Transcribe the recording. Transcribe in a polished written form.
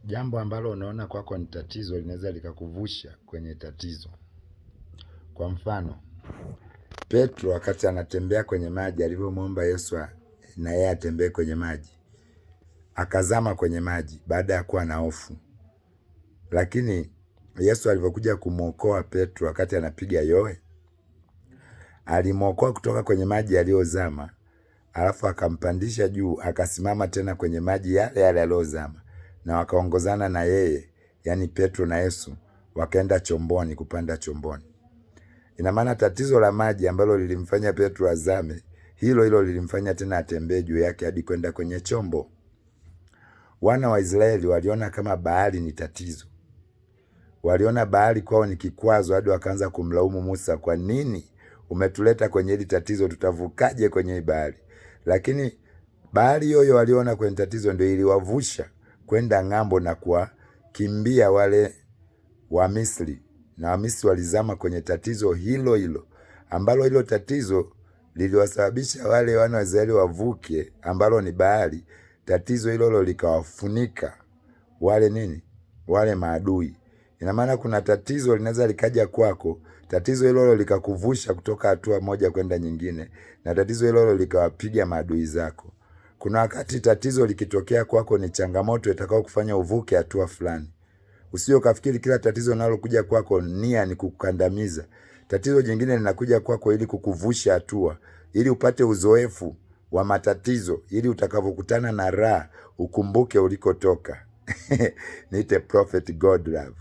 Jambo ambalo unaona kwako ni tatizo linaweza likakuvusha kwenye tatizo. Kwa mfano, Petro wakati anatembea kwenye maji, alivyomwomba Yesu na yeye atembee kwenye maji, akazama kwenye maji baada ya kuwa na hofu. Lakini Yesu alivyokuja kumwokoa Petro wakati anapiga yowe, alimwokoa kutoka kwenye maji yaliyozama, alafu akampandisha juu, akasimama tena kwenye maji yale yale yaliyozama, na wakaongozana na yeye, yani Petro na Yesu, wakaenda chomboni, kupanda chomboni. Ina maana tatizo la maji ambalo lilimfanya Petro azame, hilo hilo lilimfanya tena atembee juu yake hadi kwenda kwenye chombo. Wana wa Israeli waliona kama bahari ni tatizo. Waliona bahari kwao ni kikwazo hadi wakaanza kumlaumu Musa, kwa nini umetuleta kwenye hili tatizo, tutavukaje kwenye hii bahari? Lakini bahari hiyo waliona kwenye tatizo ndio iliwavusha kwenda ng'ambo na kuwakimbia wale wa Misri, na Wamisri walizama kwenye tatizo hilo hilo, ambalo hilo tatizo liliwasababisha wale wana wa Israeli wavuke, ambalo ni bahari. Tatizo hilo likawafunika wale maadui. Ina maana kuna tatizo linaweza likaja kwako, tatizo hilo likakuvusha kutoka hatua moja kwenda nyingine, na tatizo hilo likawapiga maadui zako. Kuna wakati tatizo likitokea kwako ni changamoto itakao kufanya uvuke hatua fulani. Usio kafikiri kila tatizo linalokuja kwako nia ni kukandamiza. Tatizo jingine linakuja kwako ili kukuvusha hatua, ili upate uzoefu wa matatizo, ili utakavokutana na raha ukumbuke ulikotoka. Niite Prophet Godlove.